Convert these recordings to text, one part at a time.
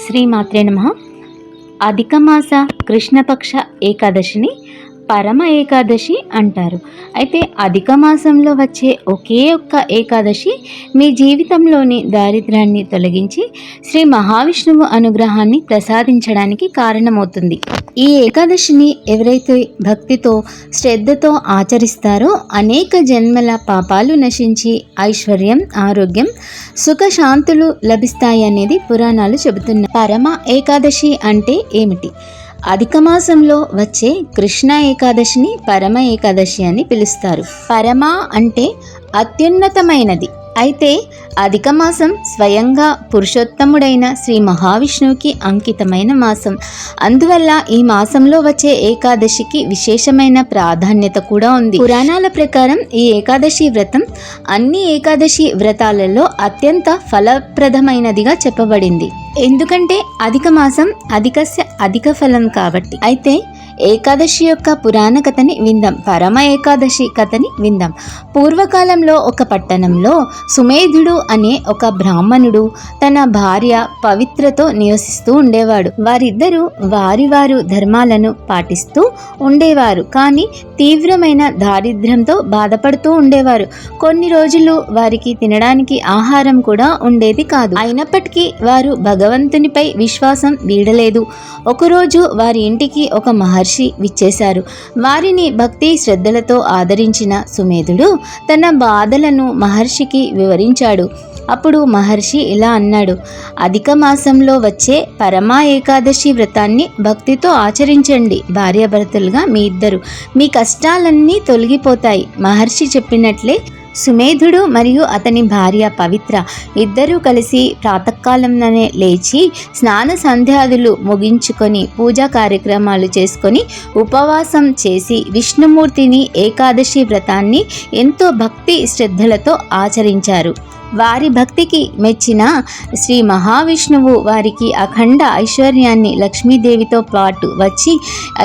శ్రీమాత్రే నమః. అధిక మాస కృష్ణపక్ష ఏకాదశిని పరమ ఏకాదశి అంటారు. అయితే అధిక మాసంలో వచ్చే ఒకే ఒక్క ఏకాదశి మీ జీవితంలోని దారిద్ర్యాన్ని తొలగించి శ్రీ మహావిష్ణువు అనుగ్రహాన్ని ప్రసాదించడానికి కారణమవుతుంది. ఈ ఏకాదశిని ఎవరైతే భక్తితో శ్రద్ధతో ఆచరిస్తారో అనేక జన్మల పాపాలు నశించి ఐశ్వర్యం, ఆరోగ్యం, సుఖశాంతులు లభిస్తాయి అనేది పురాణాలు చెబుతున్నాయి. పరమ ఏకాదశి అంటే ఏమిటి? అధిక మాసంలో వచ్చే కృష్ణ ఏకాదశిని పరమ ఏకాదశి అని పిలుస్తారు. పరమ అంటే అత్యున్నతమైనది. అయితే అధిక మాసం స్వయంగా పురుషోత్తముడైన శ్రీ మహావిష్ణువుకి అంకితమైన మాసం. అందువల్ల ఈ మాసంలో వచ్చే ఏకాదశికి విశేషమైన ప్రాధాన్యత కూడా ఉంది. పురాణాల ప్రకారం ఈ ఏకాదశి వ్రతం అన్ని ఏకాదశి వ్రతాలలో అత్యంత ఫలప్రదమైనదిగా చెప్పబడింది. ఎందుకంటే అధిక మాసం అధిక ఫలం కాబట్టి. అయితే ఏకాదశి యొక్క పురాణ కథని విందాం. పరమ ఏకాదశి కథని విందాం. పూర్వకాలంలో ఒక పట్టణంలో సుమేధుడు అనే ఒక బ్రాహ్మణుడు తన భార్య పవిత్రతో నివసిస్తూ ఉండేవాడు. వారిద్దరూ వారి ధర్మాలను పాటిస్తూ ఉండేవారు. కానీ తీవ్రమైన దారిద్ర్యంతో బాధపడుతూ ఉండేవారు. కొన్ని రోజులు వారికి తినడానికి ఆహారం కూడా ఉండేది కాదు. అయినప్పటికీ వారు భగవంతునిపై విశ్వాసం వీడలేదు. ఒకరోజు వారి ఇంటికి ఒక మహర్షి విచ్చేశారు. వారిని భక్తి శ్రద్ధలతో ఆదరించిన సుమేధుడు తన బాధలను మహర్షికి వివరించాడు. అప్పుడు మహర్షి ఇలా అన్నాడు: అధిక మాసంలో వచ్చే పరమ ఏకాదశి వ్రతాన్ని భక్తితో ఆచరించండి. భార్యాభర్తలుగా మీ కష్టాలన్నీ తొలగిపోతాయి. మహర్షి చెప్పినట్లే సుమేధుడు మరియు అతని భార్య పవిత్ర ఇద్దరూ కలిసి ప్రాతకాలంలోనే లేచి స్నాన సంధ్యాదులు ముగించుకొని పూజా కార్యక్రమాలు చేసుకొని ఉపవాసం చేసి విష్ణుమూర్తిని ఏకాదశి వ్రతాన్ని ఎంతో భక్తి శ్రద్ధలతో ఆచరించారు. వారి భక్తికి మెచ్చిన శ్రీ మహావిష్ణువు వారికి అఖండ ఐశ్వర్యాన్ని లక్ష్మీదేవితో పాటు వచ్చి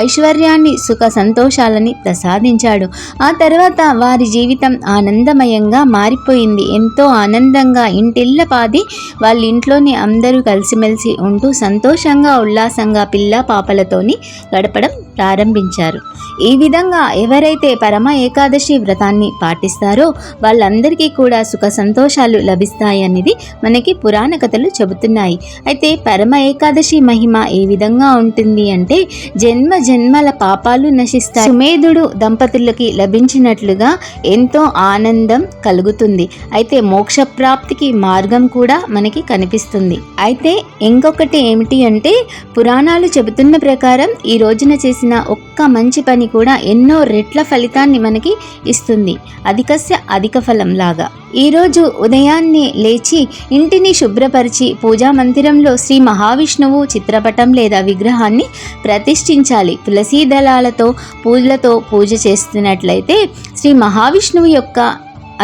ఐశ్వర్యాన్ని సుఖ సంతోషాలని ప్రసాదించాడు. ఆ తర్వాత వారి జీవితం ఆనందమయంగా మారిపోయింది. ఎంతో ఆనందంగా ఇంటిల్లపాది వాళ్ళ ఇంట్లోని అందరూ కలిసిమెలిసి ఉంటూ సంతోషంగా ఉల్లాసంగా పిల్ల పాపలతోని గడపడం ప్రారంభించారు. ఈ విధంగా ఎవరైతే పరమ ఏకాదశి వ్రతాన్ని పాటిస్తారో వాళ్ళందరికీ కూడా సుఖ సంతోషాలు లభిస్తాయి అనేది మనకి పురాణ కథలు చెబుతున్నాయి. అయితే పరమ ఏకాదశి మహిమ ఏ విధంగా ఉంటుంది అంటే జన్మ జన్మల పాపాలు నశిస్తాయి. సుమేధుడు దంపతులకి లభించినట్లుగా ఎంతో ఆనందం కలుగుతుంది. అయితే మోక్ష ప్రాప్తికి మార్గం కూడా మనకి కనిపిస్తుంది. అయితే ఇంకొకటి ఏమిటి అంటే పురాణాలు చెబుతున్న ప్రకారం ఈ రోజున చేసిన ఒక్క మంచి పని కూడా ఎన్నో రెట్ల ఫలితాన్ని మనకి ఇస్తుంది. అధిక ఫలం లాగా. ఈరోజు ఉదయాన్నే లేచి ఇంటిని శుభ్రపరిచి పూజా మందిరంలో శ్రీ మహావిష్ణువు చిత్రపటం లేదా విగ్రహాన్ని ప్రతిష్ఠించాలి. తులసీ దళాలతో పూలతో పూజ చేస్తున్నట్లయితే శ్రీ మహావిష్ణువు యొక్క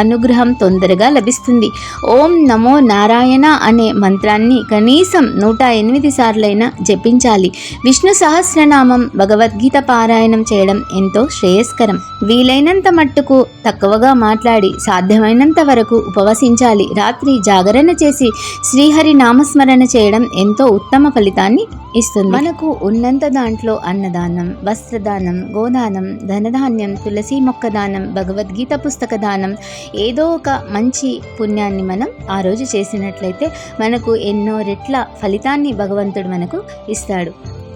అనుగ్రహం తొందరగా లభిస్తుంది. ఓం నమో నారాయణ అనే మంత్రాన్ని కనీసం 108 సార్లైనా జపించాలి. విష్ణు సహస్రనామం, భగవద్గీత పారాయణం చేయడం ఎంతో శ్రేయస్కరం. వీలైనంత మట్టుకు తక్కువగా మాట్లాడి సాధ్యమైనంత వరకు ఉపవసించాలి. రాత్రి జాగరణ చేసి శ్రీహరి నామస్మరణ చేయడం ఎంతో ఉత్తమ ఫలితాన్ని ఇస్తుంది. మనకు ఉన్నంత దాంట్లో అన్నదానం, వస్త్రదానం, గోదానం, ధనధాన్యం, తులసి మొక్క దానం, భగవద్గీత పుస్తక దానం, ఏదో ఒక మంచి పుణ్యాన్ని మనం ఆ రోజు చేసినట్లయితే మనకు ఎన్నో రెట్ల ఫలితాన్ని భగవంతుడు మనకు ఇస్తాడు.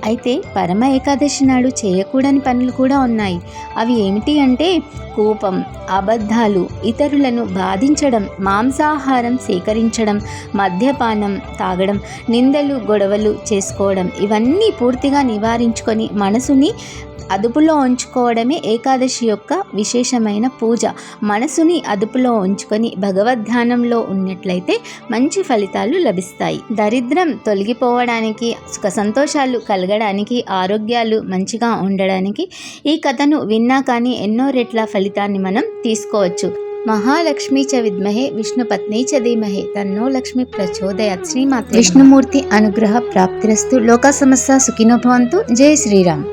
అయితే పరమ ఏకాదశి నాడు చేయకూడని పనులు కూడా ఉన్నాయి. అవి ఏమిటి అంటే కోపం, అబద్ధాలు, ఇతరులను బాధించడం, మాంసాహారం సేకరించడం, మద్యపానం తాగడం, నిందలు గొడవలు చేసుకోవడం. ఇవన్నీ పూర్తిగా నివారించుకొని మనసుని అదుపులో ఉంచుకోవడమే ఏకాదశి యొక్క విశేషమైన పూజ. మనసుని అదుపులో ఉంచుకొని భగవద్ధ్యానంలో ఉన్నట్లయితే మంచి ఫలితాలు లభిస్తాయి. దరిద్రం తొలగిపోవడానికి, సుఖ సంతోషాలు కలగడానికి, ఆరోగ్యాలు మంచిగా ఉండడానికి ఈ కథను విన్నా కానీ ఎన్నో రెట్ల ఫలితాన్ని మనం తీసుకోవచ్చు. మహాలక్ష్మి చ విద్మహే విష్ణుపత్ని చ ధీమహి తన్నో లక్ష్మి ప్రచోదయాత్. శ్రీమాత్రే విష్ణుమూర్తి అనుగ్రహ ప్రాప్తిరస్తు. లోక సమస్త సుఖినో భవంతు. జై శ్రీరామ్.